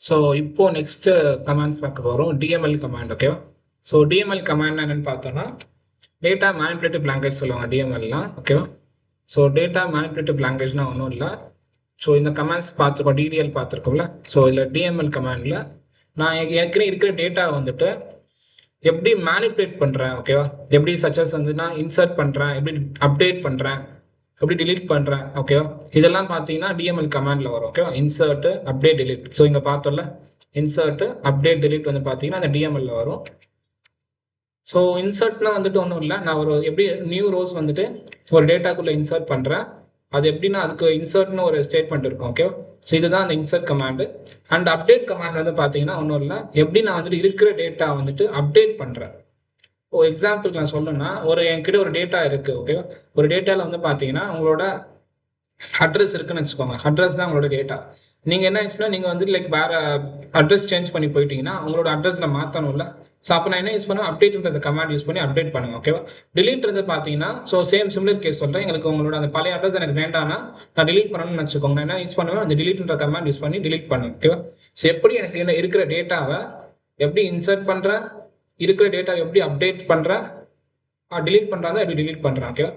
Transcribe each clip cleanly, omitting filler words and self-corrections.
So இப்போ next commands பார்க்க போகிறோம் டிஎம்எல் கமாண்ட். ஓகேவா? ஸோ டிஎம்எல் கமாண்ட் என்னன்னு பார்த்தோன்னா டேட்டா மேனிபுலேட்டிவ் லாங்குவேஜ் சொல்லுவாங்க டிஎம்எல்லாம். ஓகேவா? ஸோ டேட்டா மேனிபுலேட்டிவ் லாங்குவேஜ்னா ஒன்றும் இல்லை. ஸோ இந்த கமாண்ட்ஸ் பார்த்துருக்கோம், டிடிஎல் பார்த்துருக்கோம்ல. ஸோ இதில் டிஎம்எல் கமாண்டில் நான் ஏற்கனவே இருக்கிற டேட்டா வந்துட்டு எப்படி மேனிபுலேட் பண்ணுறேன். ஓகேவா? எப்படி சச்சஸ் வந்து நான் இன்சர்ட் பண்ணுறேன், எப்படி அப்டேட் பண்ணுறேன், எப்படி டிலீட் பண்ணுறேன். ஓகேவா? இதெல்லாம் பார்த்தீங்கன்னா டிஎம்எல் கமாண்டில் வரும். ஓகேவா? Insert update delete. ஸோ இங்கே பார்த்தோம்ல, இன்சர்ட்டு அப்டேட் டிலீட் வந்து பார்த்தீங்கன்னா அந்த டிஎம்எல்ல வரும். ஸோ இன்சர்ட்னா வந்துட்டு ஒன்றும் இல்லை, நான் ஒரு எப்படி நியூ ரோஸ் வந்துட்டு ஒரு டேட்டாக்குள்ளே இன்சர்ட் பண்ணுறேன். அது எப்படின்னா அதுக்கு இன்சர்ட்னு ஒரு ஸ்டேட்மெண்ட் இருக்கும். ஓகே, ஸோ இதுதான் அந்த insert command. And update command வந்து பார்த்தீங்கன்னா ஒன்றும் இல்லை, எப்படி நான் வந்துட்டு இருக்கிற டேட்டா வந்துட்டு அப்டேட் பண்ணுறேன். ஓ எக்ஸாம்பிளுக்கு நான் சொல்லணும்னா, என்கிட்ட ஒரு டேட்டா இருக்குது. ஓகேவா? ஒரு டேட்டாவில் வந்து பார்த்தீங்கன்னா உங்களோட அட்ரஸ் இருக்குன்னு வச்சுக்கோங்க. அட்ரஸ் தான் உங்களோட டேட்டா. நீங்கள் என்ன ஆச்சுன்னா நீங்கள் வந்து லைக் வேறு அட்ரஸ் சேஞ்ச் பண்ணி போயிட்டீங்கன்னா உங்களோட அட்ரஸில் மாற்றணும்ல. ஸோ அப்போ நான் என்ன யூஸ் பண்ணுவேன், அப்டேட்ன்ற கமாண்ட் யூஸ் பண்ணி அப்டேட் பண்ணுவேன். ஓகேவா? டிலீட்றது பார்த்தீங்கன்னா ஸோ சிமிலர் கேஸ் சொல்கிறேன். எங்களுக்கு உங்களோட அந்த பழைய அட்ரஸ் எனக்கு வேண்டாம்னா நான் டிலீட் பண்ணணும்னு வச்சுக்கோங்க. நான் என்ன யூஸ் பண்ணுவேன், அந்த டிலீட்ன்ற கமாண்ட் யூஸ் பண்ணி டிலீட் பண்ணுவேன். ஓகேவா? ஸோ எப்படி எனக்கு இருக்கிற டேட்டாவை எப்படி இன்சர்ட் பண்ணுறேன், இருக்கிற டேட்டாவை எப்படி அப்டேட் பண்ணுறேன், டிலீட் பண்ணுறாங்க எப்படி டிலீட் பண்ணுறேன். ஓகேவா?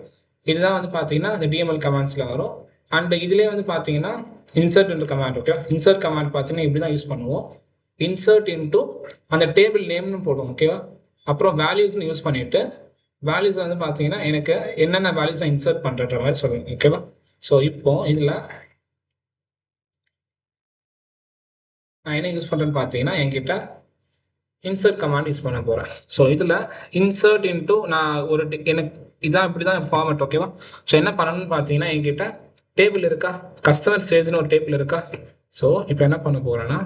இதுதான் வந்து பார்த்தீங்கன்னா அந்த டிஎம்எல் கமாண்ட்ஸில் வரும். அண்ட் இதுலேயே வந்து பார்த்தீங்கன்னா insert command. Okay, insert command பார்த்தீங்கன்னா இப்படி தான் யூஸ் பண்ணுவோம். இன்சர்ட் இன்டூ அந்த டேபிள் நேம்னு போடுவோம். ஓகேவா? அப்புறம் வேல்யூஸ்னு யூஸ் பண்ணிட்டு வேல்யூஸ் வந்து பார்த்தீங்கன்னா எனக்கு என்னென்ன வேல்யூஸ் நான் இன்சர்ட் பண்ணுற மாதிரி சொல்லுங்க. ஓகேவா? ஸோ இப்போ இதில் நான் என்ன யூஸ் பண்ணுறேன்னு பார்த்தீங்கன்னா என்கிட்ட இன்சர்ட் கமாண்ட் யூஸ் பண்ண போகிறேன். ஸோ இதில் இன்சர்ட் இன்டூ நான் ஒரு எனக்கு இதான் இப்படி தான் ஃபார்மட். ஓகேவா? ஸோ என்ன பண்ணணும்னு பார்த்தீங்கன்னா என்கிட்ட டேபிள் இருக்கா, கஸ்டமர் சேல்ஸ்னு ஒரு டேபிள் இருக்கா. ஸோ இப்போ என்ன பண்ண போகிறேன்னா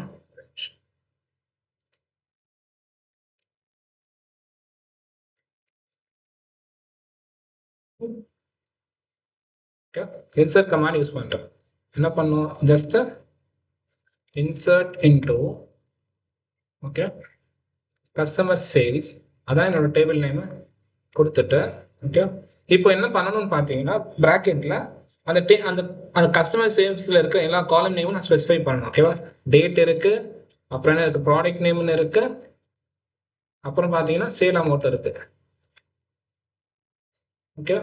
இன்சர்ட் கமாண்ட் யூஸ் பண்ணுறேன். என்ன பண்ணும், just insert into okay customer sales, அதான் என்னோட டேபிள் நேம் கொடுத்துட்டு. ஓகே, இப்போ என்ன பண்ணணும்னு பார்த்தீங்கன்னா ப்ராக்கெட்டில் அந்த அந்த கஸ்டமர் சேல்ஸில் இருக்க எல்லா காலம் நேமும் நான் ஸ்பெசிஃபை பண்ணணும். ஓகேவா? டேட் இருக்குது, அப்புறம் என்ன இருக்குது, ப்ராடக்ட் நேம்னு இருக்குது, அப்புறம் பார்த்தீங்கன்னா சேல் அமௌண்ட் இருக்குது. ஓகே,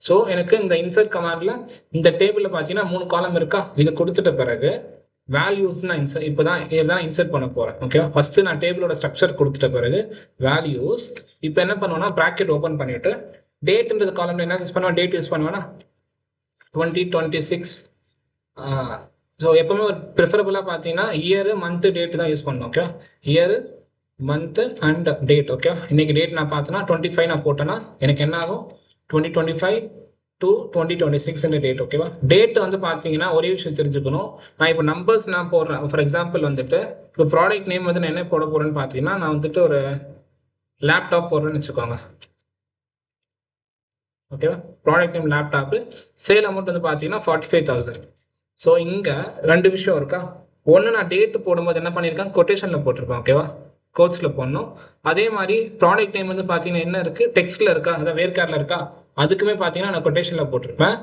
ஸோ எனக்கு இந்த இன்சர்ட் கமாண்டில் இந்த டேபிளில் பார்த்தீங்கன்னா 3 காலம் இருக்கா. இதை கொடுத்துட்ட பிறகு வேல்யூஸ் நான் இதுதான் இன்சர்ட் பண்ண போகிறேன். ஓகேவா? ஃபர்ஸ்ட் நான் டேபிளோட ஸ்ட்ரக்சர் கொடுத்துட்ட பிறகு வேல்யூஸ். இப்போ என்ன பண்ணுவேன்னா ப்ராக்கெட் ஓப்பன் பண்ணிட்டு டேட்ன்றது காலம்ல என்ன யூஸ் பண்ணுவேன், டேட் யூஸ் பண்ணுவேன்னா 2026. ஸோ எப்பவுமே ஒரு ப்ரிஃபரபுளாக பார்த்தீங்கன்னா இயரு மந்த்து டேட்டு தான் யூஸ் பண்ணணும். Okay, year month and date. Okay, இன்னைக்கு டேட் நான் பார்த்தேன்னா 25 நான் போட்டேன்னா எனக்கு என்ன ஆகும், 2025 to 2026 டேட். ஓகேவா? டேட் வந்து பார்த்தீங்கன்னா ஒரே விஷயம் தெரிஞ்சுக்கணும். நான் இப்போ நம்பர்ஸ் நான் போடுறேன். ஃபார் எக்ஸாம்பிள் வந்துட்டு இப்போ ப்ராடக்ட் நேம் வந்து நான் என்ன போட போறேன்னு பார்த்தீங்கன்னா நான் வந்துட்டு ஒரு லேப்டாப் போடுறேன்னு வச்சுக்கோங்க. ஓகேவா? Product name laptop, sale amount வந்து பார்த்தீங்கன்னா 45,000. ஸோ இங்கே 2 விஷயம் இருக்கா. ஒன்று, நான் டேட்டு போடும்போது என்ன பண்ணியிருக்கேன், கொட்டேஷனில் போட்டிருப்பேன். ஓகேவா? கோட்ஸில் போடணும். அதே மாதிரி ப்ராடக்ட் நேம் வந்து பார்த்தீங்கன்னா என்ன இருக்குது, டெக்ஸ்ட்டில் இருக்கா, அதாவது வேர்க்காரில் இருக்கா, அதுக்குமே பார்த்தீங்கன்னா நான் கொட்டேஷனில் போட்டிருப்பேன்.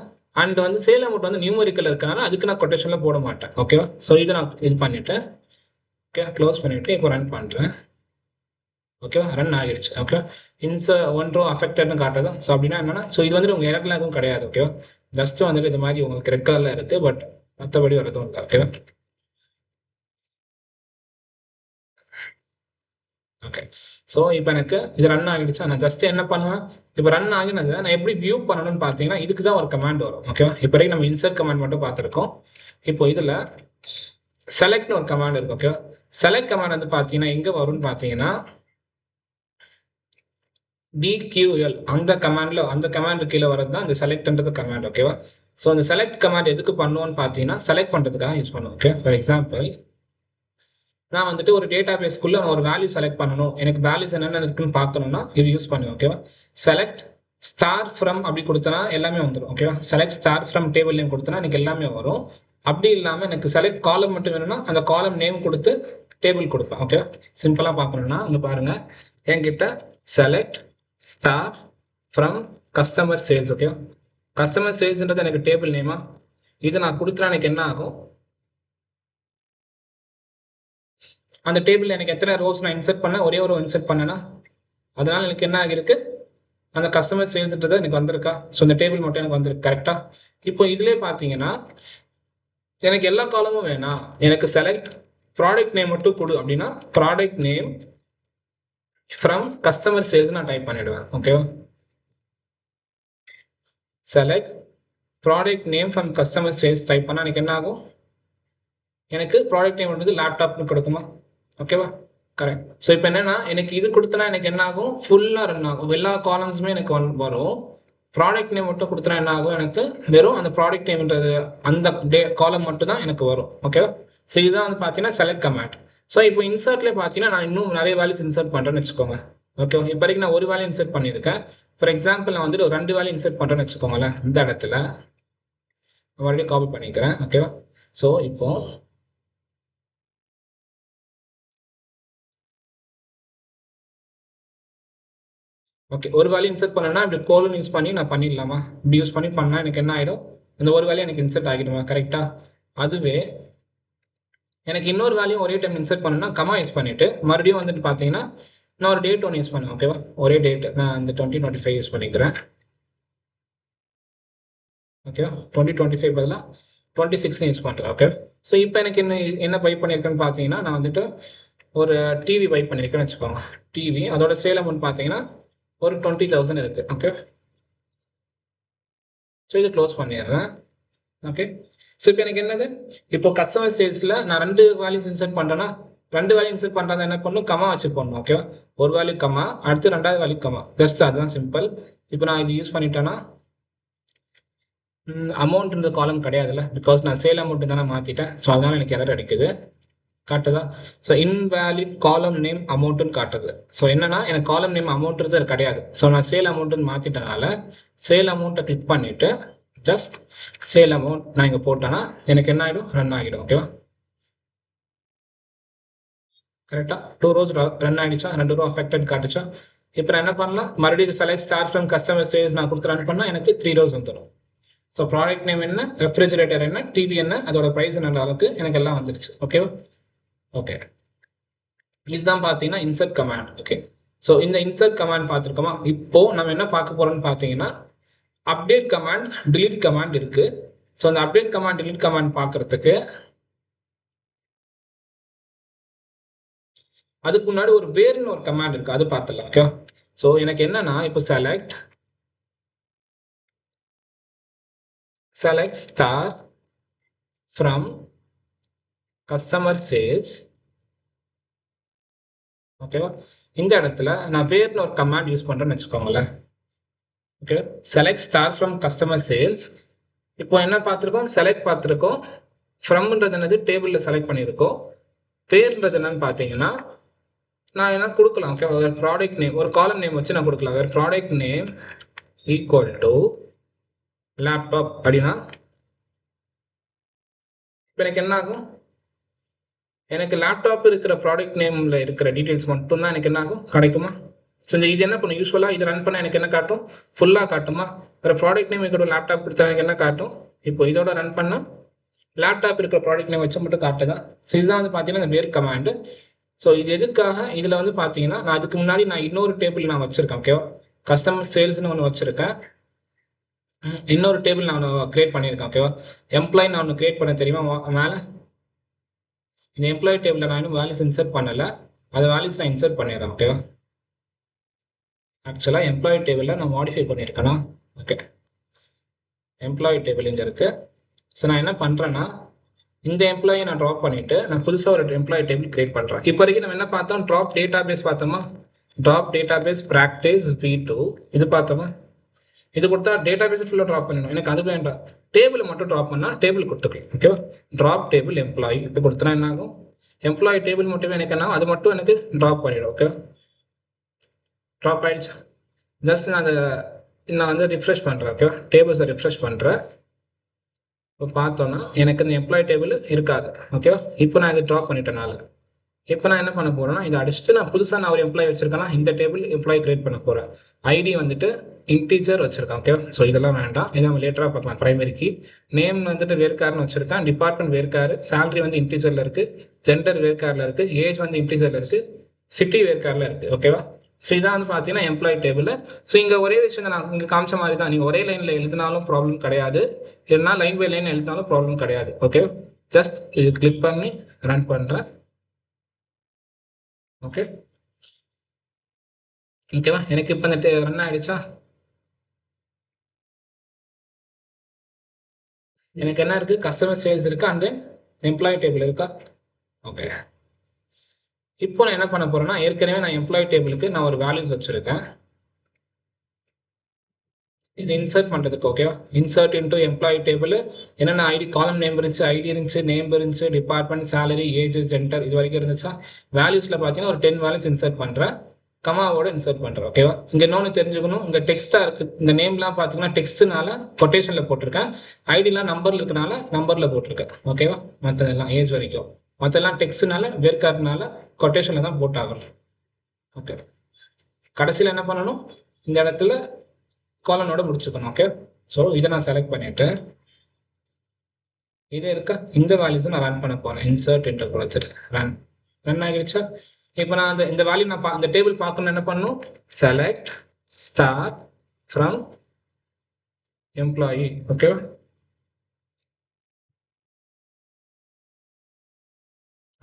அண்ட் வந்து சேல் அமௌண்ட் வந்து நியூமரிக்கல் இருக்கனால அதுக்கு நான் கொட்டேஷனில் போட மாட்டேன். ஓகேவா? ஸோ இதை நான் இது பண்ணிவிட்டேன். ஓகே, க்ளோஸ் பண்ணிவிட்டு இப்போ ரன் பண்ணுறேன். ஓகேவா? ரன் ஆகிடுச்சு. ஓகே, ஒன் ரோ அஃபெக்டட்னு காட்டுது. ஸோ அப்படின்னா என்னன்னா, ஸோ இது வந்துட்டு உங்கள் எரர்லாம் எதுவும் கிடையாது. ஓகேவா? ஜஸ்ட் வந்துட்டு இது மாதிரி உங்களுக்கு ரெட் கலரில் இருக்குது, பட் மற்றபடி வரதும் இல்லை. ஓகேவா? ஓகே, ஸோ இப்போ எனக்கு இது ரன் ஆகிடுச்சா. நான் ஜஸ்ட் என்ன பண்ணுவேன், இப்போ ரன் ஆகினதை நான் எப்படி வியூ பண்ணணும்னு பார்த்தீங்கன்னா இதுக்கு தான் ஒரு கமாண்ட் வரும். ஓகேவா? இப்போ வரைக்கும் நம்ம இன்சர்ட் கமாண்ட் மட்டும் பார்த்துருக்கோம். இப்போ இதில் செலக்ட்னு ஒரு கமாண்ட் இருக்கு. ஓகேவா? செலக்ட் கமாண்ட் வந்து பார்த்தீங்கன்னா எங்கே வரும்னு பார்த்தீங்கன்னா டிக்யூஎல் அந்த கமாண்ட் கீழே வரது தான் இந்த செலக்ட்ன்றது கமாண்ட். ஓகேவா? ஸோ அந்த செலக்ட் கமாண்ட் எதுக்கு பண்ணுவோன்னு பார்த்தீங்கன்னா செலக்ட் பண்ணுறதுக்காக யூஸ் பண்ணுவோம். ஓகே, ஃபார் எக்ஸாம்பிள் நான் வந்துட்டு ஒரு டேட்டா பேஸ்க்குள்ள நான் ஒரு வேல்யூ செலக்ட் பண்ணணும், எனக்கு வேல்யூஸ் என்னென்ன இருக்குன்னு பார்க்கணும்னா இது யூஸ் பண்ணுவேன். ஓகேவா? செலக்ட் ஸ்டார் ஃப்ரம் அப்படி கொடுத்தனா எல்லாமே வந்துடும். ஓகேவா? Select star from table name கொடுத்தனா எனக்கு எல்லாமே வரும். அப்படி இல்லாமல் எனக்கு செலக்ட் காலம் மட்டும் வேணும்னா அந்த காலம் நேம் கொடுத்து டேபிள் கொடுப்பேன். ஓகே, சிம்பிளாக பார்க்கணும்னா இங்கே பாருங்க, என்கிட்ட select star from customer sales. Okay, customer சேல்ஸ்ன்றது எனக்கு டேபிள் நேமா, இது நான் கொடுத்தா எனக்கு என்ன ஆகும், அந்த டேபிள் எனக்கு எத்தனை ரோஸ் நான் இன்சர்ட் பண்ணேன், ஒரே ஒரு இன்சர்ட் பண்ணேன்னா அதனால எனக்கு என்ன ஆகிருக்கு, அந்த கஸ்டமர் சேல்ஸ்ன்றது எனக்கு வந்திருக்கா. ஸோ இந்த டேபிள் மட்டும் எனக்கு வந்திருக்கு கரெக்டா. இப்போ இதுலேயே பார்த்தீங்கன்னா எனக்கு எல்லா காலமும் வேணாம், எனக்கு செலக்ட் ப்ராடக்ட் நேம் மட்டும் கொடு அப்படின்னா product name from customer sales நான் டைப் பண்ணிடுவேன். ஓகேவா, select product name from customer sales type பண்ணால் எனக்கு என்ன ஆகும், எனக்கு ப்ராடக்ட் நேம் வந்து லேப்டாப்னு கொடுக்குமா. ஓகேவா, கரெக்ட். ஸோ இப்போ என்னன்னா எனக்கு இது கொடுத்தனா எனக்கு என்ன ஆகும், ஃபுல்லாக ரன் ஆகும், எல்லா காலம்ஸுமே எனக்கு வரும். ப்ராடக்ட் நேம் மட்டும் கொடுத்தனா என்ன ஆகும், எனக்கு வெறும் அந்த ப்ராடக்ட் நேம்ன்றது அந்த காலம் மட்டும் தான் எனக்கு வரும். ஓகேவா, ஸோ இதுதான் வந்து பார்த்தீங்கன்னா செலக்ட் கமாண்ட். ஸோ இப்போ இன்சர்ட்லேயே பார்த்தீங்கன்னா நான் இன்னும் நிறைய வேல்யூஸ் இன்சர்ட் பண்ணுறேன்னு வச்சுக்கோங்க. ஓகேவா, இப்போ வரைக்கும் நான் ஒரு வேல்யூ இன்சர்ட் பண்ணியிருக்கேன். ஃபார் எக்ஸாம்பிள் நான் வந்துட்டு ஒரு 2 வேல்யூ இன்சர்ட் பண்ணுறேன்னு வச்சுக்கோங்களேன். இந்த இடத்துல மறுபடியும் காப்பி பண்ணிக்கிறேன். ஓகேவா, ஸோ இப்போ ஓகே, ஒரு வேல்யூ இன்சர்ட் பண்ணனா இப்படி கோலன் யூஸ் பண்ணி நான் பண்ணிடலாமா, இப்படி யூஸ் பண்ணி பண்ணால் எனக்கு என்ன ஆகிடும், இந்த ஒரு வேல்யூ எனக்கு இன்சர்ட் ஆகிடுமா கரெக்டாக. அதுவே எனக்கு இன்னொரு வேல்யூ ஒரே டைம் இன்சர்ட் பண்ணணும்னா கமா யூஸ் பண்ணிவிட்டு மறுபடியும் வந்துட்டு பார்த்தீங்கன்னா நான் ஒரு டேட் ஒன்று யூஸ் பண்ணேன். ஓகேவா, ஒரே டேட் நான் இந்த 2025 யூஸ் பண்ணிக்கிறேன். ஓகேவா, 2025 பதிலாக 26 யூஸ் பண்ணுறேன். ஓகே, ஸோ இப்போ எனக்கு என்ன பை பண்ணியிருக்கேன்னு பார்த்தீங்கன்னா நான் வந்துட்டு ஒரு டிவி பை பண்ணியிருக்கேன்னு வச்சுக்கோங்க. டிவி அதோட சேல் அமௌண்ட் பார்த்தீங்கன்னா ஒரு 20,000 இருக்குது. ஓகே, ஸோ இதை க்ளோஸ் பண்ணிடுறேன். ஓகே, ஸோ இப்போ எனக்கு என்னது, இப்போ கஸ்டமர் சேல்ஸில் நான் 2 வேல்யூஸ் இன்சர்ட் பண்ணுறேன்னா 2 வேல்யூ இன்சர்ட் பண்ணுறதா என்ன பண்ணணும், கமா வச்சு போடணும். ஓகேவா, ஒரு வேல்யூ கமா, அடுத்து 2வது வேல்யூ கமா, ஜஸ்ட் அதுதான் சிம்பிள். இப்போ நான் இது யூஸ் பண்ணிட்டேன்னா அமௌண்ட் இந்த காலம் கிடையாதுல்ல, பிகாஸ் நான் சேல் அமௌண்ட் தானே மாற்றிட்டேன். ஸோ அதனால எனக்கு எரர் அடிக்குது காட்டுதா. ஸோ இன்வேலிட் காலம் நேம் அமௌண்ட்டுன்னு காட்டுது. ஸோ என்னன்னா எனக்கு காலம் நேம் அமௌண்ட்றது கிடையாது. ஸோ நான் சேல் அமௌண்ட்டுன்னு மாற்றிட்டனால சேல் அமௌண்ட்டை கிளிக் பண்ணிவிட்டு ஜஸ்ட் சேல் அமௌண்ட் நான் இங்கே போட்டேன்னா எனக்கு என்ன ஆகிடும், ரன் ஆகிடும். ஓகேவா, கரெக்டாக 2 rows ரன் ஆகிடுச்சா, 2 row அஃபெக்டட் காட்டுச்சா. இப்போ நான் என்ன பண்ணலாம், மறுபடியும் select start from customer sales நான் கொடுத்து ரன் பண்ணால் எனக்கு 3 rows வந்துடும். ஸோ ப்ராடக்ட் நேம் என்ன, ரெஃப்ரிஜரேட்டர் என்ன, டிவி என்ன, அதோட ப்ரைஸ் என்ன அளவுக்கு எனக்கு எல்லாம் வந்துருச்சு. ஓகேவா, ஓகே, இதுதான் பார்த்தீங்கன்னா இன்சர்ட் கமாண்ட். ஓகே, ஸோ இந்த இன்சர்ட் கமாண்ட் பார்த்துருக்கோமா. இப்போ நம்ம என்ன பார்க்க போறோம்னு பார்த்தீங்கன்னா அப்டேட் கமாண்ட், டிலீட் கமாண்ட் இருக்கு. ஸோ அந்த அப்டேட் கமாண்ட், டிலீட் கமாண்ட் பார்க்கறதுக்கு அதுக்கு முன்னாடி ஒரு வேறுன்னு ஒரு கமாண்ட் இருக்கு, அது பார்த்துடலாம். ஓகே, ஸோ எனக்கு என்னன்னா இப்போ select star from customer sales. ஓகேவா, இந்த இடத்துல நான் வேறுன்னு ஒரு கமாண்ட் யூஸ் பண்றேன்னு வச்சுக்கோங்களேன். Okay, select star from customer sales. இப்போ என்ன பார்த்துருக்கோம், செலக்ட் பார்த்துருக்கோம், ஃப்ரம்ன்றது என்னது டேபிளில் செலக்ட் பண்ணியிருக்கோம். பேர்ன்றது என்னன்னு பார்த்தீங்கன்னா நான் என்ன கொடுக்கலாம். ஓகே, ஒரு ப்ராடக்ட் நேம், ஒரு காலம் நேம் வச்சு நான் கொடுக்கலாம். ஒரு product name equal to laptop அப்படின்னா இப்போ எனக்கு என்ன ஆகும், எனக்கு லேப்டாப் இருக்கிற ப்ராடக்ட் நேம்ல இருக்கிற டீட்டெயில்ஸ் மட்டும் தான் எனக்கு என்ன ஆகும், கிடைக்குமா. ஸோ இந்த இது என்ன பண்ணும், யூஸ்வலாக இது ரன் பண்ணால் எனக்கு என்ன காட்டும், ஃபுல்லாக காட்டுமா. ஒரு ப்ராடக்ட் நேம் இருக்கிற லேப்டாப் கொடுத்தா எனக்கு என்ன காட்டும், இப்போ இதோட ரன் பண்ணால் லேப்டாப் இருக்கிற ப்ராடக்ட் நேம் வச்சு மட்டும் காட்டுதான். ஸோ இதுதான் வந்து பார்த்தீங்கன்னா இந்த வேர் கமாண்டு. ஸோ இது எதுக்காக, இதில் வந்து பார்த்தீங்கன்னா நான் அதுக்கு முன்னாடி நான் இன்னொரு டேபிள் நான் வச்சுருக்கேன். ஓகேவா, கஸ்டமர் சேல்ஸ்னு ஒன்று வச்சுருக்கேன், இன்னொரு டேபிள் நான் ஒன்று கிரியேட் பண்ணியிருக்கேன். ஓகேவா, எம்ப்ளாய் நான் ஒன்று கிரியேட் பண்ண தெரியுமா மேலே. இந்த எம்ப்ளாயி டேபிளில் நான் இன்னும் வேல்யூஸ் இன்சர்ட் பண்ணலை, அதை வேல்யூஸ் நான் இன்சர்ட் பண்ணிடுறேன். ஓகேவா, ஆக்சுவலாக எம்ப்ளாயி டேபிளில் நான் மாடிஃபை பண்ணியிருக்கேன்னா. ஓகே, எம்ப்ளாயி டேபிள் இங்கே இருக்குது. ஸோ நான் என்ன பண்ணுறேன்னா இந்த எம்ப்ளாயை நான் ட்ராப் பண்ணிவிட்டு நான் புதுசாக ஒரு எம்ப்ளாயி டேபிள் கிரியேட் பண்ணுறேன். இப்போ வரைக்கும் நம்ம என்ன பார்த்தோம், ட்ராப் டேட்டா பேஸ் பார்த்தோமா, drop database practice V2 இது பார்த்தோமா. இது கொடுத்தா டேட்டா பேஸ் ஃபுல்லாக ட்ராப் பண்ணணும், எனக்கு அது வேண்டாம். டேபிள் மட்டும் ட்ராப் பண்ணால் டேபிள் கொடுத்துக்கலாம். ஓகேவா, ட்ராப் டேபிள் எம்ப்ளாயி இப்போ கொடுத்தனா என்ன ஆகும், எம்ப்ளாயி டேபிள் மட்டுமே எனக்கு என்ன, அது மட்டும் எனக்கு ட்ராப் பண்ணிடும். ஓகே, ட்ராப் ஆகிடுச்சா. ஜஸ்ட் நான் வந்து ரிஃப்ரெஷ் பண்ணுறேன். ஓகேவா, டேபிள்ஸை ரிஃப்ரெஷ் பண்ணுறேன். இப்போ பார்த்தோன்னா எனக்கு இந்த எம்ப்ளாயி டேபிள் இருக்காது. ஓகேவா, இப்போ நான் இதை ட்ராப் பண்ணிட்டனால இப்போ நான் என்ன பண்ண போகிறேன்னா இதை அடிச்சுட்டு நான் புதுசாக நான் ஒரு எம்ப்ளாயி வச்சிருக்கேன்னா இந்த டேபிள் எம்ப்ளாயி கிரியேட் பண்ண போகிறேன். ஐடி வந்துட்டு இன்டீஜர் வச்சிருக்கேன். ஓகேவா? ஸோ இதெல்லாம் வேண்டாம், இதை நம்ம லேட்டராக பார்க்கலாம். பிரைமரி கீ நேம் வந்துட்டு வேர்க்கார்னு வச்சிருக்கேன், டிபார்ட்மெண்ட் வேர்க்காரு, சேலரி வந்து இன்டீஜரில் இருக்கு, ஜெண்டர் வேர்க்காரில் இருக்கு, ஏஜ் வந்து இன்டீஜரில் இருக்கு, சிட்டி வேர்க்காரில் இருக்கு. ஓகேவா? ஸோ இதான் வந்து பார்த்தீங்கன்னா எம்ப்ளாயி டேபிள். ஸோ இங்கே ஒரே விஷயம் நான் இங்கே காமிச்ச மாதிரி தான், நீங்கள் ஒரே லைனில் எழுதினாலும் ப்ராப்ளம் கிடையாது, இல்லைனா லைன் பை லைன் எழுதினாலும் ப்ராப்ளம் கிடையாது. ஓகே, ஜஸ்ட் இது கிளிக் பண்ணி ரன் பண்ணுறேன். ஓகே ஓகேவா? எனக்கு இப்போ இந்த ரன் ஆகிடுச்சா? எனக்கு என்ன இருக்குது? கஸ்டமர் சேல்ஸ் இருக்குது, அண்ட் தென் எம்ப்ளாயி டேபிள் இருக்கா? ஓகே, இப்போ நான் என்ன பண்ண போகிறேன்னா, ஏற்கனவே நான் எம்ப்ளாயி டேபிளுக்கு நான் ஒரு வேல்யூஸ் வச்சுருக்கேன். இது இன்சர்ட் பண்ணுறதுக்கு. ஓகேவா? இன்சர்ட் இன்டூ எம்ப்ளாயி டேபிள் என்னென்ன ஐடி, காலம் நேம் இருந்துச்சு, ஐடி இருந்துச்சு, நேம் இருந்துச்சு, டிபார்ட்மெண்ட், சேலரி, ஏஜ், ஜெண்டர் இது வரைக்கும் இருந்துச்சா? வேல்யூஸில் பார்த்தீங்கன்னா ஒரு 10 வேல்யூஸ் இன்சர்ட் பண்ணுறேன், கமாவோட இன்சர்ட் பண்ணுறேன். ஓகேவா? இங்கே இன்னொன்று தெரிஞ்சுக்கணும், இங்கே டெக்ஸ்ட்டாக இருக்குது. இந்த நேம்லாம் பார்த்தீங்கன்னா டெக்ஸ்ட்னால கொட்டேஷனில் போட்டிருக்கேன், ஐடிலாம் நம்பரில் இருக்கனால நம்பரில் போட்டிருக்கேன். ஓகேவா? மற்றதெல்லாம் ஏஜ் வரைக்கும், மற்றெல்லாம் டெக்ஸ்ட்னால வேர்க்கார்டுனால கொட்டேஷனில் தான் போட்டாகணும். ஓகே, கடைசியில் என்ன பண்ணணும்? இந்த இடத்துல காலனோட முடிச்சுக்கணும். ஓகே, ஸோ இதை நான் செலக்ட் பண்ணிட்டு இது இருக்க இந்த வேல்யூஸ் நான் ரன் பண்ண போறேன். இன்சர்ட் இன்டர் கொடுத்துட்டு ரன் ஆகிடுச்சா? இப்போ நான் இந்த வேல்யூ நான் இந்த டேபிள் பார்க்கணும், என்ன பண்ணணும்? Select start from employee. ஓகேவா?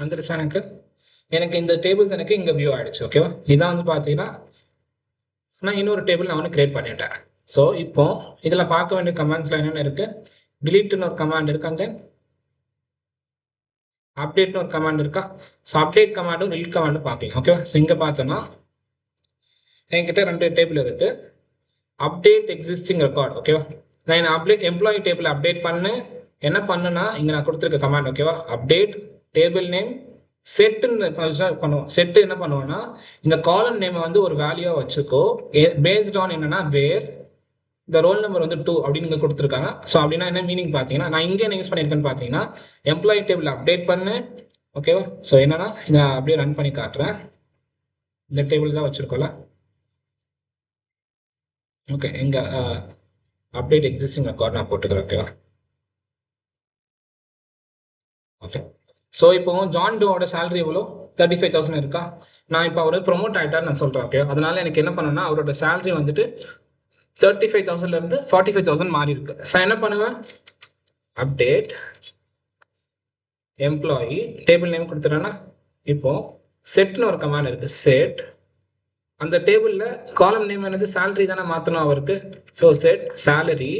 வந்துருச்சா? எனக்கு இந்த டேபிள்ஸ் எனக்கு இங்கே வியூ ஆயிடுச்சு. ஓகேவா? இதான் வந்து பார்த்தீங்கன்னா நான் இன்னொரு டேபிள் நான் வந்து கிரியேட் பண்ணிட்டேன். ஸோ இப்போ இதில் பார்க்க வேண்டிய கமாண்ட்ஸ்ல என்னென்ன இருக்கு? டிலீட்னு ஒரு கமாண்ட் இருக்கு, அண்ட் தென் அப்டேட்னு ஒரு கமாண்ட் இருக்கா? ஸோ அப்டேட் கமாண்டும் டிலீட் கமாண்டும் பார்க்கலாம். ஓகேவா? ஸோ இங்கே பார்த்தோன்னா என்கிட்ட 2 டேபிள் இருக்கு. Update existing record. ஓகேவா? நான் அப்டேட் எம்ப்ளாயி டேபிள் அப்டேட் பண்ணு என்ன பண்ணுன்னா இங்கே நான் கொடுத்துருக்க கமாண்ட். ஓகேவா? அப்டேட் டேபிள் நேம் செட்டுன்னு பண்ணுவோம். செட்டு என்ன பண்ணுவோம்னா இந்த காலம் நேமை வந்து ஒரு வேல்யூவா வச்சுக்கோ, பேஸ்ட் ஆன் என்னன்னா வேர் இந்த ரோல் நம்பர் வந்து 2 அப்படின்னு இங்கே கொடுத்துருக்காங்க. ஸோ அப்படின்னா என்ன மீனிங் பார்த்தீங்கன்னா, நான் இங்கே என்ன யூஸ் பண்ணியிருக்கேன்னு பார்த்தீங்கன்னா எம்ப்ளாயி டேபிள் அப்டேட் பண்ணு. ஓகேவா? ஸோ என்னன்னா இதை நான் அப்படியே ரன் பண்ணி காட்டுறேன். இந்த டேபிள் தான் வச்சிருக்கோம்ல. ஓகே, இங்கே அப்டேட் எக்ஸிஸ்டிங் ரெக்கார்ட் நான் போட்டுக்கிறேன். ஓகேவா? ஓகே, ஸோ இப்போ ஜான் டோவோட சேலரி எவ்வளோ? 35,000 இருக்கா? நான் இப்போ அவர் ப்ரொமோட் ஆகிட்டார் நான் சொல்கிறேன். ஓகே, அதனால எனக்கு என்ன பண்ணணும்னா அவரோட சேலரி வந்துட்டு 35,000 45,000 மாறி இருக்கு. ஸோ என்ன பண்ணுவேன்? அப்டேட் எம்ப்ளாயி டேபிள் நேம் கொடுத்துட்டேன்னா இப்போ செட்னு ஒரு கமாண்ட் இருக்கு. செட் அந்த டேபிளில் காலம் நேம் என்னது? சேலரி தானே மாற்றணும் அவருக்கு. So set salary.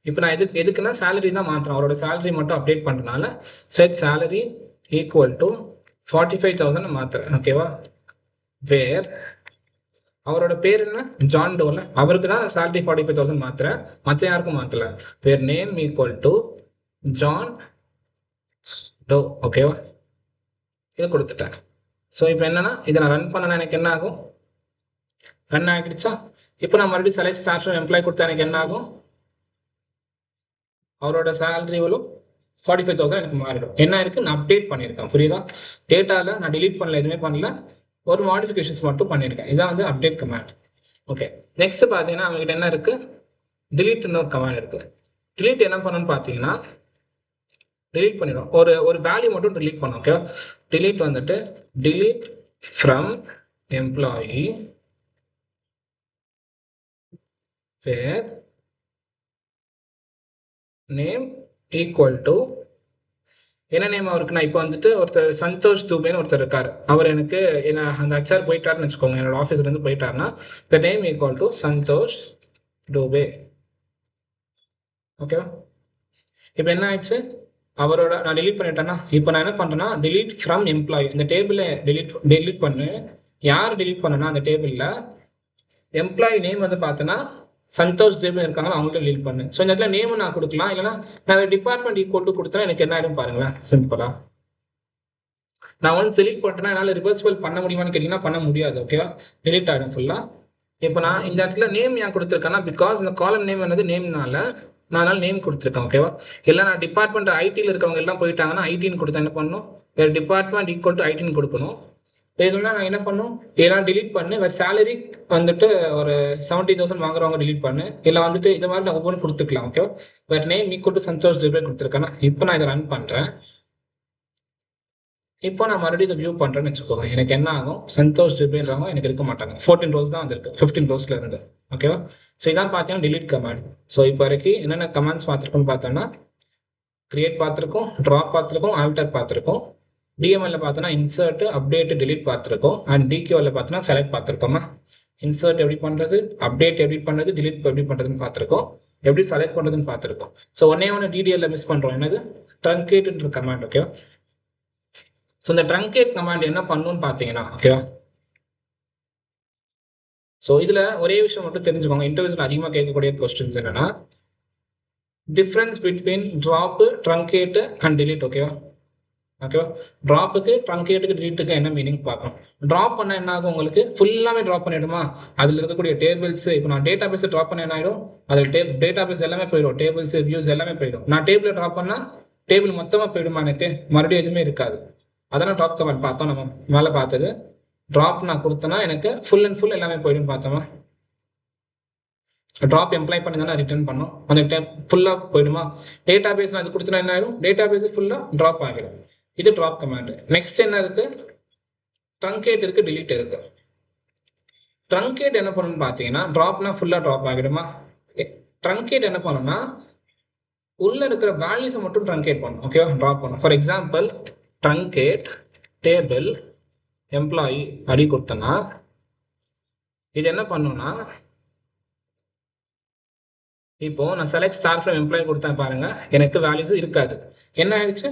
இப்போ நான் எதுக்குன்னா சேலரி தான் மாற்றணும், அவரோட சேலரி மட்டும் அப்டேட் பண்ணுறதுனால செட் சேலரி ஈக்குவல் டு 45,000 மாற்றுறேன். ஓகேவா? வேர் அவரோட பேர் என்ன? ஜான் டோல, அவருக்கு தான் சேலரி 45,000 மாத்துறேன், மற்ற யாருக்கும் மாத்தல. பேர் name equal to John Doe. ஓகேவா? இதை கொடுத்துட்டேன். ஸோ இப்போ என்னன்னா இதை நான் ரன் பண்ணனா எனக்கு என்ன ஆகும்? ரன் ஆகிடுச்சா? இப்போ நான் மறுபடியும் செலக்ட் ஸ்டார்ட் ஃப்ரம் எம்ப்ளாய் கொடுத்தா எனக்கு என்ன ஆகும்? அவரோட சேலரி எவ்வளோ? 45,000 எனக்கு மாறிடும். என்ன இருக்கு? நான் அப்டேட் பண்ணியிருக்கேன். புரியுதா? டேட்டாவில் நான் டிலீட் பண்ணல, எதுவுமே பண்ணல, ஒரு மாடிஃபிகேஷன்ஸ் மட்டும் பண்ணியிருக்கேன். இதான் வந்து அப்டேட் கமாண்ட். ஓகே, நெக்ஸ்ட் பார்த்தீங்கன்னா அவங்ககிட்ட என்ன இருக்கு? டிலீட்னு ஒரு கமாண்ட் இருக்கு. டிலீட் என்ன பண்ணணும்னு பார்த்தீங்கன்னா டிலீட் பண்ணிடும், ஒரு வேல்யூ மட்டும் டிலீட் பண்ணும். ஓகே, டிலீட் வந்துட்டு delete from employee where name equal to என்ன நேம் அவருக்கு? நான் இப்போ வந்துட்டு ஒருத்தர் சந்தோஷ் துபேன்னு ஒருத்தர் இருக்காரு, அவர் எனக்கு என்ன அந்த ஹெச்ஆர் போயிட்டாருன்னு வச்சுக்கோங்க, என்னோட ஆஃபீஸ்லேருந்து போயிட்டாருன்னா the name equal to Santosh Dubey. ஓகேவா? இப்போ என்ன ஆயிடுச்சு? அவரோட நான் டிலீட் பண்ணிட்டேன்னா இப்போ நான் என்ன பண்ணுறேன்னா டிலீட் ஃப்ரம் எம்ப்ளாயி இந்த டேபிளை டிலீட் பண்ணு. யார் டிலீட் பண்ணனா அந்த டேபிளில் எம்ப்ளாயி நேம் வந்து பார்த்தோன்னா சந்தோஷ் தேவன் இருக்காங்க, அவங்கள்ட்ட டீல் பண்ணு. ஸோ இந்த இடத்துல நேம் நான் கொடுக்கலாம், இல்லைன்னா நான் டிபார்ட்மெண்ட் ஈக்குவல் டு கொடுத்தா எனக்கு என்ன ஆயிடும் பாருங்களேன். சிம்பிளா நான் வந்து செலக்ட் பண்ணிட்டேன்னா என்னால் ரிவர்சிபிள் பண்ண முடியுமான்னு கேட்டிங்கன்னா பண்ண முடியாது. ஓகேவா? டிலீட் ஆகிடும் ஃபுல்லாக. இப்போ நான் இந்த இடத்துல நேம் ஏன் கொடுத்துருக்கேன்னா பிகாஸ் இந்த காலம் நேம் என்னது நேம்னால நான் அதனால நேம் கொடுத்துருக்கேன். ஓகேவா? இல்லை நான் டிபார்ட்மெண்ட் ஐடியில் இருக்கிறவங்க எல்லாம் போயிட்டாங்கன்னா ஐடின்னு கொடுத்தா என்ன பண்ணணும்? வேறு டிபார்ட்மெண்ட் ஈக்குவல் டு ஐடின்னு கொடுக்கணும். இதெல்லாம் நான் என்ன பண்ணும், இதெல்லாம் delete பண்ணு, வேறு சேலரி வந்துட்டு ஒரு 70,000 வாங்குறவங்க delete பண்ணு, இல்லை வந்துட்டு இது மாதிரி நான் ஒவ்வொன்று கொடுத்துக்கலாம். ஓகே, வேறு name equal to Santosh Dubey கொடுத்துருக்கேன்னா, இப்போ நான் இதை ரன் பண்ணுறேன். இப்போ நான் மறுபடியும் இதை வியூ பண்ணுறேன்னு வச்சுக்கோங்க. எனக்கு என்ன ஆகும், சந்தோஷ் துபேன்றவங்க எனக்கு இருக்க மாட்டாங்க. 14 rows தான் வந்திருக்கு 15 rowsல இருந்து. ஓகேவா, ஸோ இதான் பார்த்தீங்கன்னா delete கமாண்ட். ஸோ இப்போ வரைக்கும் என்னென்ன கமாண்ட்ஸ் பார்த்துருக்கோன்னு பார்த்தோன்னா, கிரியேட் பார்த்துருக்கோம், ட்ராப் பார்த்துருக்கோம், ஆல்டர் பார்த்துருக்கோம். டிஎம்எல்ல பார்த்தோன்னா இன்சர்ட், அப்டேட், delete பார்த்துருக்கோம். அண்ட் டிக்யூவில் பார்த்தோன்னா செலக்ட் பார்த்துருக்கோமா. இன்சர்ட் எப்படி பண்ணுறது, அப்டேட் எப்படி பண்ணுறது, delete எப்படி பண்ணுறதுன்னு பார்த்துருக்கோம். எப்படி செலக்ட் பண்ணுறதுன்னு பார்த்துருக்கோம். ஸோ ஒன்று டிடிஎல்ல மிஸ் பண்ணுறோம், என்னது ட்ரங்கேட்ன்ற கமாண்ட். ஓகேவா, ஸோ இந்த ட்ரங்கேட் கமாண்ட் என்ன பண்ணுன்னு பார்த்தீங்கன்னா, ஓகேவா, ஸோ இதில் ஒரே விஷயம் மட்டும் தெரிஞ்சுக்கோங்க. இன்டர்வியூஸில் அதிகமாக கேட்கக்கூடிய கொஸ்டின்ஸ் என்னன்னா, difference between drop, truncate and delete. ஓகேவா, ஓகேவா, ட்ராப்புக்கு, ட்ரங்கேட்டுக்கு, delete என்ன மீனிங் பார்க்கணும். ட்ராப் பண்ண என்ன ஆகும், உங்களுக்கு ஃபுல்லாமே ட்ராப் பண்ணிடுமா, அதில் இருக்கக்கூடிய டேபிள்ஸ். இப்போ நான் டேட்டா பேஸை ட்ராப் பண்ண என்ன ஆகிடும், அதில் டேட்டா பேஸ் எல்லாமே போயிடும், டேபிள்ஸ், வியூஸ் எல்லாமே போயிடும். நான் டேபிளை ட்ராப் பண்ணால் டேபிள் மொத்தமாக போயிடுமா, எனக்கு மறுபடியும் எதுவுமே இருக்காது. அதெல்லாம் ட்ராப் கமாண்ட் பார்த்தோம் நம்ம மேலே பார்த்தது. ட்ராப் நான் கொடுத்தேன்னா எனக்கு ஃபுல் அண்ட் ஃபுல் எல்லாமே போயிடும் பார்த்தோமா. ட்ராப் எம்ப்ளாய் பண்ணி தானே ரிட்டர்ன் பண்ணோம், அந்த டைம் ஃபுல்லாக போயிடுமா. டேட்டா பேஸ் நான் அது கொடுத்தனா என்ன ஆகிடும், டேட்டா பேஸ் ஃபுல்லாக ட்ராப் ஆகிடும். இது ட்ராப் கமாண்ட். நெக்ஸ்ட் என்ன இருக்கு, ட்ரங்கேட் இருக்கு, delete இருக்கு. ட்ரங்கேட் என்ன பண்ணணும்னு பார்த்தீங்கன்னா, ட்ராப்னா ஃபுல்லாக ட்ராப் ஆகிடுமா. ட்ரங்கேட் என்ன பண்ணணும்னா, உள்ள இருக்கிற வேல்யூஸை மட்டும் ட்ரங்கேட் பண்ணணும். ஓகேவா, ட்ராப் பண்ணணும். For example truncate table employee அப்படி கொடுத்தனா, இது என்ன பண்ணுன்னா, இப்போ நான் செலக்ட் ஸ்டார் ஃப்ரம் எம்ப்ளாயி கொடுத்தேன் பாருங்க, எனக்கு வேல்யூஸ் இருக்காது. என்ன ஆயிடுச்சு,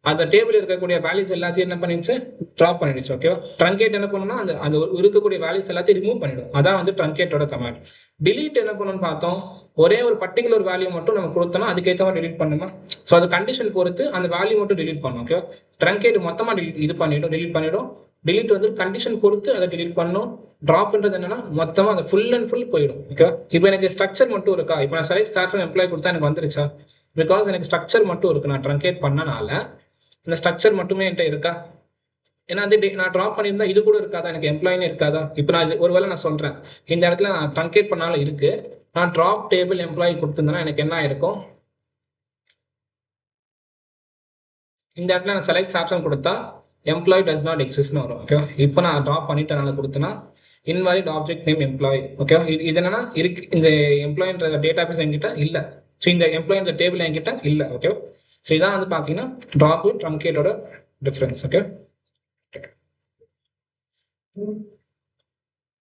அந்த டேபிள் இருக்கக்கூடிய வேல்யூஸ் எல்லாத்தையும் என்ன பண்ணிடுச்சு, ட்ராப் பண்ணிடுச்சு. ஓகேவா, ட்ரங்கேட் என்ன பண்ணணும்னா, அந்த அந்த இருக்கக்கூடிய வேல்யூஸ் எல்லாத்தையும் ரிமூவ் பண்ணிடும். அதான் வந்து ட்ரங்கேட்டோட கமாண்ட். delete என்ன பண்ணணும்னு பார்த்தோம், ஒரே ஒரு பர்டிகுலர் வேல்யூ மட்டும் நம்ம கொடுத்தோம்னா அதுக்கேற்ற மாதிரி delete பண்ணுமா. ஸோ அது கண்டிஷன் பொறுத்து அந்த வேல்யூ மட்டும் delete பண்ணும். ஓகேவா, ட்ரங்கேட் மொத்தமாக இது பண்ணிடும், delete பண்ணிடும். delete வந்து கண்டிஷன் பொறுத்து அதை delete பண்ணணும். ட்ராப்ன்றது என்னன்னா மொத்தமாக அதை ஃபுல் அண்ட் ஃபுல் போயிடும். ஓகேவா, இப்போ எனக்கு ஸ்ட்ரக்சர் மட்டும் இருக்கா, இப்போ நான் செலக்ட் ஸ்டார் ஃப்ரம் எம்ப்ளாயி கொடுத்தா எனக்கு வந்துருச்சா, பிகாஸ் எனக்கு ஸ்ட்ரக்சர் மட்டும் இருக்கு. நான் ட்ரங்கேட் பண்ணனால இந்த ஸ்ட்ரக்சர் மட்டுமே என்கிட்ட இருக்கா. ஏன்னா வந்து நான் ட்ராப் பண்ணியிருந்தா இது கூட இருக்காதா, எனக்கு எம்ப்ளாயினே இருக்காதா. இப்போ நான் ஒருவேளை நான் சொல்றேன், இந்த இடத்துல நான் ட்ரங்கேட் பண்ணாலும் இருக்கு, நான் ட்ராப் டேபிள் எம்ப்ளாயி கொடுத்துருந்தேன்னா எனக்கு என்ன இருக்கும், இந்த இடத்துல நான் செலக்ட் ஆப்ஷன் கொடுத்தா எம்ப்ளாயி டஸ் நாட் எக்ஸிஸ்ட்னு வரும். ஓகேவா, இப்போ நான் ட்ராப் பண்ணிட்டனால கொடுத்தேன்னா இன்வாலிட் ஆப்ஜெக்ட் நேம் எம்ப்ளாயி. ஓகேவா, இது என்னன்னா இருக்கு, இந்த எம்ப்ளாயின்ற டேட்டா பேஸ் என்கிட்ட இல்லை. ஸோ இந்த எம்ப்ளாயி இந்த டேபிள் என்கிட்ட இல்லை. ஓகேவா, ஸோ இதான் வந்து பார்த்தீங்கன்னா ட்ராப் ட்ரங்கேட்டோட டிஃப்ரென்ஸ். ஓகே.